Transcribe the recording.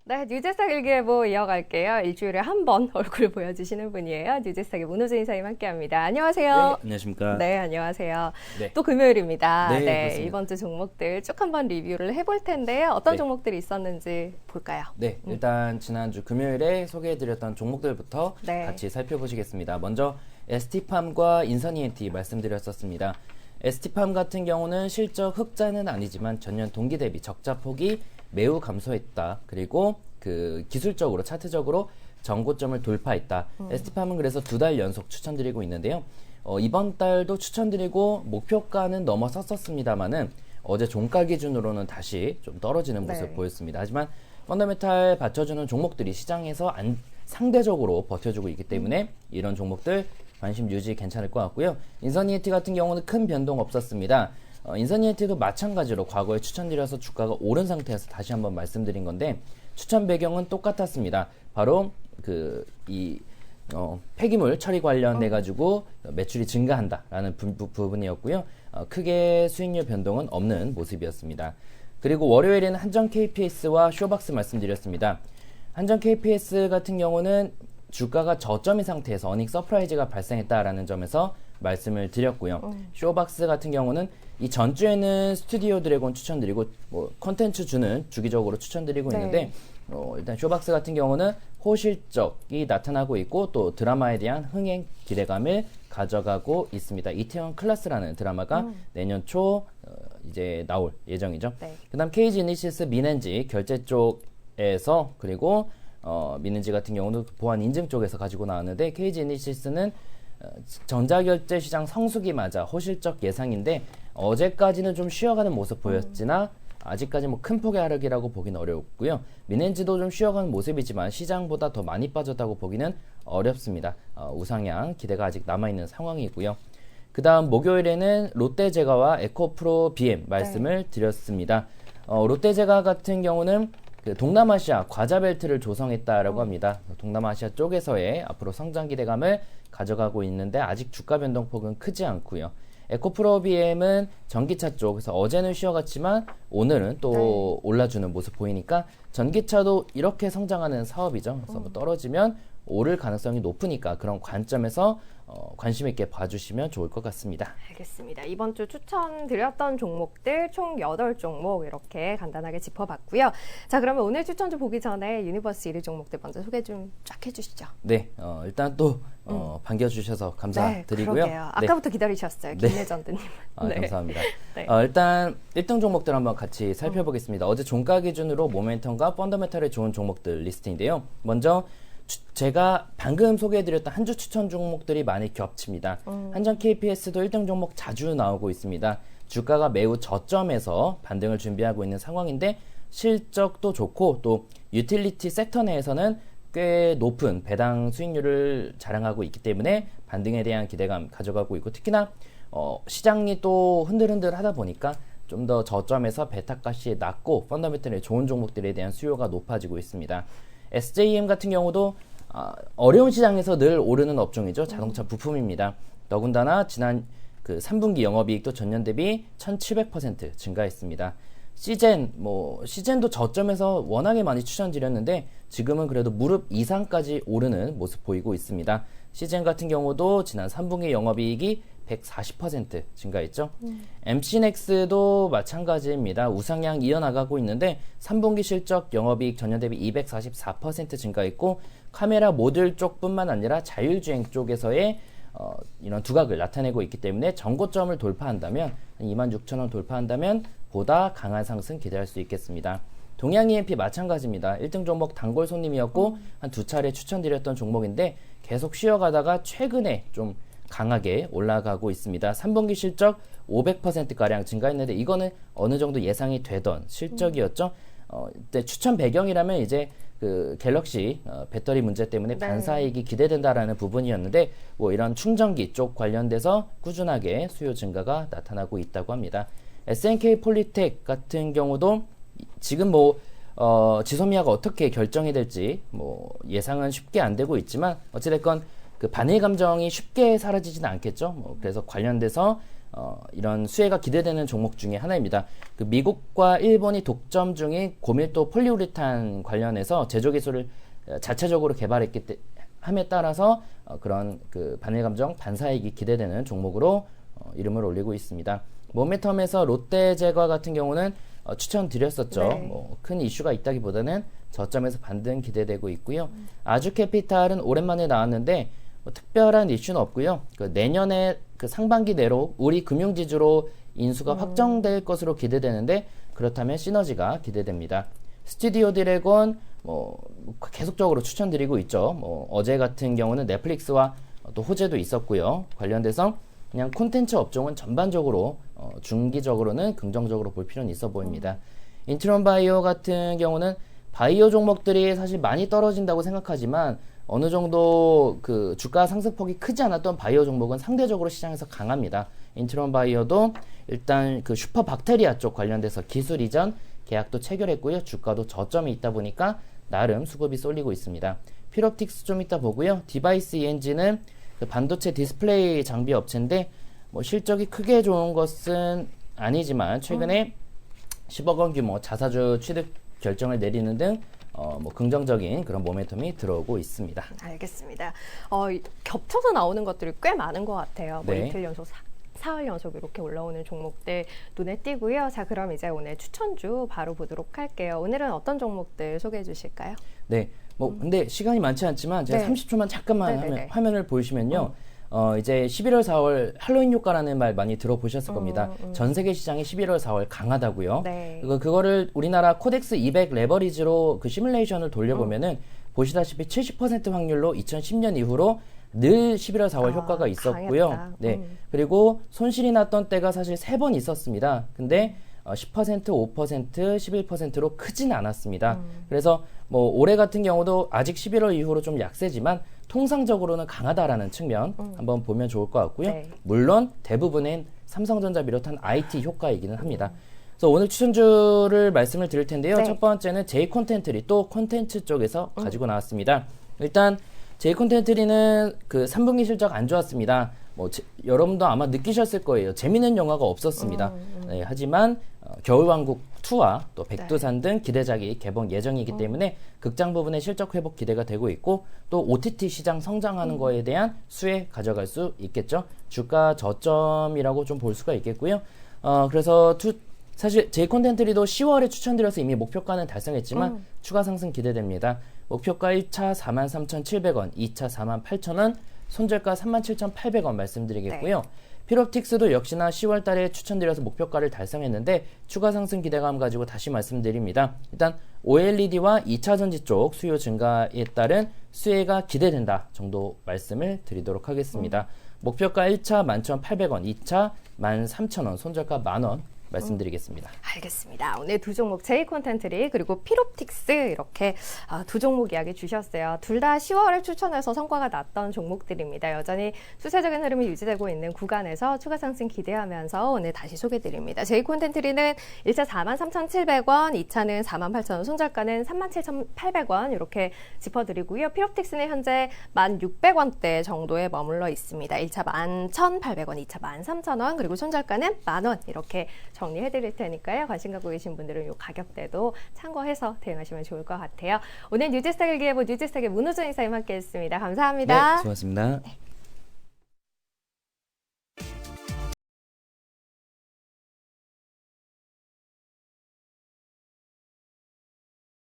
네, 뉴제스탁 일기예보 이어갈게요. 일주일에 한 번 얼굴 보여주시는 분이에요. 뉴제스탁의 문호준 이사님 함께합니다. 안녕하세요. 네, 안녕하십니까. 네, 안녕하세요. 네. 또 금요일입니다. 네, 이번 주 종목들 쭉 한번 리뷰를 해볼 텐데요. 어떤 네. 종목들이 있었는지 볼까요? 네, 일단 지난주 금요일에 소개해드렸던 종목들부터 네. 같이 살펴보시겠습니다. 먼저 ST팜과 인선ENT 말씀드렸었습니다. ST팜 같은 경우는 실적 흑자는 아니지만 전년 동기 대비 적자 폭이 매우 감소했다. 그리고 그 기술적으로 차트적으로 전고점을 돌파했다. ST팜은 그래서 2달 연속 추천드리고 있는데요. 이번 달도 추천드리고 목표가는 넘어섰었습니다만은 어제 종가 기준으로는 다시 좀 떨어지는 모습 네. 보였습니다. 하지만 펀더멘탈 받쳐주는 종목들이 시장에서 상대적으로 버텨주고 있기 때문에 이런 종목들 관심 유지 괜찮을 것 같고요. 인선ENT 같은 경우는 큰 변동 없었습니다. 인선ENT도 마찬가지로 과거에 추천드려서 주가가 오른 상태에서 다시 한번 말씀드린 건데 추천 배경은 똑같았습니다. 바로 폐기물 처리 관련해 가지고 매출이 증가한다라는 부분이었고요. 크게 수익률 변동은 없는 모습이었습니다. 그리고 월요일에는 한전 KPS와 쇼박스 말씀드렸습니다. 한전 KPS 같은 경우는 주가가 저점인 상태에서 어닝 서프라이즈가 발생했다라는 점에서 말씀을 드렸고요. 쇼박스 같은 경우는 이 전주에는 스튜디오 드래곤 추천드리고 콘텐츠 주는 주기적으로 추천드리고 네. 있는데 일단 쇼박스 같은 경우는 호실적이 나타나고 있고 또 드라마에 대한 흥행 기대감을 가져가고 있습니다. 이태원 클라스라는 드라마가 내년 초 이제 나올 예정이죠. 네. 그다음 KG 이니시스 민엔지 결제 쪽에서 그리고 민엔지 같은 경우는 보안 인증 쪽에서 가지고 나왔는데 KG 이니시스는 전자결제 시장 성수기 맞아 호실적 예상인데 어제까지는 좀 쉬어가는 모습 보였지나 아직까지 큰 폭의 하락이라고 보기는 어렵고요. 민엔지도 좀 쉬어가는 모습이지만 시장보다 더 많이 빠졌다고 보기는 어렵습니다. 우상향 기대가 아직 남아있는 상황이고요. 그 다음 목요일에는 롯데제과와 에코프로 BM 말씀을 드렸습니다. 롯데제과 같은 경우는 그 동남아시아 과자벨트를 조성했다라고 합니다. 동남아시아 쪽에서의 앞으로 성장 기대감을 가져가고 있는데 아직 주가 변동폭은 크지 않고요. 에코프로 BM은 전기차 쪽에서 어제는 쉬어갔지만 오늘은 또 올라주는 모습 보이니까 전기차도 이렇게 성장하는 사업이죠. 그래서 떨어지면 오를 가능성이 높으니까 그런 관점에서 관심 있게 봐주시면 좋을 것 같습니다. 알겠습니다. 이번 주 추천드렸던 종목들 총 8종목 이렇게 간단하게 짚어봤고요. 자, 그러면 오늘 추천주 보기 전에 유니버스 1위 종목들 먼저 소개 좀 쫙 해주시죠. 네, 일단 또 반겨주셔서 감사드리고요. 네, 그러게요. 아까부터 기다리셨어요. 김래전드님. 네. 감사합니다. 네. 일단 1등 종목들 한번 같이 살펴보겠습니다. 어제 종가 기준으로 모멘텀과 펀더멘탈에 좋은 종목들 리스트인데요. 먼저 제가 방금 소개해드렸던 한 주 추천 종목들이 많이 겹칩니다. 한전 KPS도 1등 종목 자주 나오고 있습니다. 주가가 매우 저점에서 반등을 준비하고 있는 상황인데 실적도 좋고 또 유틸리티 섹터 내에서는 꽤 높은 배당 수익률을 자랑하고 있기 때문에 반등에 대한 기대감 가져가고 있고 특히나 시장이 또 흔들흔들 하다 보니까 좀 더 저점에서 베타값이 낮고 펀더멘털에 좋은 종목들에 대한 수요가 높아지고 있습니다. SJM 같은 경우도 어려운 시장에서 늘 오르는 업종이죠. 자동차 부품입니다. 더군다나 지난 그 3분기 영업이익도 전년 대비 1700% 증가했습니다. 시젠도 저점에서 워낙에 많이 추천드렸는데 지금은 그래도 무릎 이상까지 오르는 모습 보이고 있습니다. 시젠 같은 경우도 지난 3분기 영업이익이 140% 증가했죠. MC넥스도 마찬가지입니다. 우상향 이어나가고 있는데 3분기 실적 영업이익 전년 대비 244% 증가했고 카메라 모듈 쪽뿐만 아니라 자율주행 쪽에서의 이런 두각을 나타내고 있기 때문에 전고점을 돌파한다면 26,000원 돌파한다면 보다 강한 상승 기대할 수 있겠습니다. 동양 EMP 마찬가지입니다. 1등 종목 단골 손님이었고 한 2차례 추천드렸던 종목인데 계속 쉬어가다가 최근에 좀 강하게 올라가고 있습니다. 3분기 실적 500%가량 증가했는데 이거는 어느 정도 예상이 되던 실적이었죠. 추천 배경이라면 이제 그 갤럭시 배터리 문제 때문에 반사이익이 기대된다라는 부분이었는데 이런 충전기 쪽 관련돼서 꾸준하게 수요 증가가 나타나고 있다고 합니다. SNK 폴리텍 같은 경우도 지금 지소미아가 어떻게 결정이 될지 예상은 쉽게 안 되고 있지만 어찌됐건 그 반일 감정이 쉽게 사라지지는 않겠죠. 그래서 관련돼서 이런 수혜가 기대되는 종목 중에 하나입니다. 그 미국과 일본이 독점 중인 고밀도 폴리우레탄 관련해서 제조 기술을 자체적으로 개발했기 함에 따라서 그런 그 반일감정 반사이익이 기대되는 종목으로 이름을 올리고 있습니다. 모멘텀에서 롯데제과 같은 경우는 추천드렸었죠. 네. 뭐 큰 이슈가 있다기보다는 저점에서 반등 기대되고 있고요. 아주캐피탈은 오랜만에 나왔는데 뭐 특별한 이슈는 없고요. 그 내년에 그 상반기 내로 우리 금융지주로 인수가 확정될 것으로 기대되는데 그렇다면 시너지가 기대됩니다. 스튜디오 드래곤 뭐 계속적으로 추천드리고 있죠. 뭐 어제 같은 경우는 넷플릭스와 또 호재도 있었고요. 관련돼서 그냥 콘텐츠 업종은 전반적으로 중기적으로는 긍정적으로 볼 필요는 있어 보입니다. 인트론 바이오 같은 경우는 바이오 종목들이 사실 많이 떨어진다고 생각하지만 어느 정도 그 주가 상승폭이 크지 않았던 바이오 종목은 상대적으로 시장에서 강합니다. 인트론 바이오도 일단 그 슈퍼 박테리아 쪽 관련돼서 기술 이전 계약도 체결했고요. 주가도 저점이 있다 보니까 나름 수급이 쏠리고 있습니다. 필옵틱스 좀 이따 보고요. 디바이스 ENG는 그 반도체 디스플레이 장비 업체인데 뭐 실적이 크게 좋은 것은 아니지만 최근에 10억 원 규모 자사주 취득 결정을 내리는 등 뭐 긍정적인 그런 모멘텀이 들어오고 있습니다. 알겠습니다. 겹쳐서 나오는 것들이 꽤 많은 것 같아요. 뭐 네. 이틀 연속, 사흘 연속 이렇게 올라오는 종목들 눈에 띄고요. 자, 그럼 이제 오늘 추천주 바로 보도록 할게요. 오늘은 어떤 종목들 소개해 주실까요? 네. 뭐 근데 시간이 많지 않지만 제가 네. 30초만 잠깐만 네네네. 화면을 보시면요. 이제 11월 4월 할로윈 효과라는 말 많이 들어보셨을 겁니다. 전 세계 시장이 11월 4월 강하다고요. 네. 그거를 우리나라 코덱스 200 레버리지로 그 시뮬레이션을 돌려보면은 보시다시피 70% 확률로 2010년 이후로 늘 11월 4월 효과가 있었고요. 강했다. 네. 그리고 손실이 났던 때가 사실 3번 있었습니다. 근데 10%, 5%, 11%로 크진 않았습니다. 그래서 뭐 올해 같은 경우도 아직 11월 이후로 좀 약세지만 통상적으로는 강하다라는 측면 한번 보면 좋을 것 같고요. 네. 물론 대부분은 삼성전자 비롯한 IT 효과이기는 합니다. 그래서 오늘 추천주를 말씀을 드릴 텐데요. 네. 첫 번째는 제이콘텐트리 또 콘텐츠 쪽에서 가지고 나왔습니다. 일단 제이콘텐트리는 그 3분기 실적 안 좋았습니다. 뭐 여러분도 아마 느끼셨을 거예요. 재미있는 영화가 없었습니다. 네, 하지만 겨울왕국 2와 또 백두산 등 기대작이 개봉 예정이기 때문에 극장 부분의 실적 회복 기대가 되고 있고 또 OTT 시장 성장하는 거에 대한 수혜 가져갈 수 있겠죠. 주가 저점이라고 좀 볼 수가 있겠고요. 그래서 사실 제이콘텐트리도 10월에 추천드려서 이미 목표가는 달성했지만 추가 상승 기대됩니다. 목표가 1차 43,700원, 2차 48,000원, 손절가 37,800원 말씀드리겠고요. 필옵틱스도 역시나 10월 달에 추천드려서 목표가를 달성했는데 추가 상승 기대감 가지고 다시 말씀드립니다. 일단 OLED와 2차 전지 쪽 수요 증가에 따른 수혜가 기대된다 정도 말씀을 드리도록 하겠습니다. 목표가 1차 11,800원, 2차 13,000원, 손절가 만원 말씀드리겠습니다. 알겠습니다. 오늘 두 종목 제이콘텐트리 그리고 필옵틱스 이렇게 두 종목 이야기 주셨어요. 둘 다 10월에 추천해서 성과가 났던 종목들입니다. 여전히 수세적인 흐름이 유지되고 있는 구간에서 추가 상승 기대하면서 오늘 다시 소개드립니다. 제이콘텐트리는 1차 43,700원, 2차는 48,000원, 손절가는 37,800원 이렇게 짚어드리고요. 필옵틱스는 현재 1,600원대 정도에 머물러 있습니다. 1차 11,800원, 2차 13,000원 그리고 손절가는 만원 이렇게 정리해드릴 테니까요. 관심 갖고 계신 분들은 이 가격대도 참고해서 대응하시면 좋을 것 같아요. 오늘 뉴지스탁 일기예보 뉴지스탁의 문호준 이사님 함께했습니다. 감사합니다. 네, 수고하셨습니다. 네.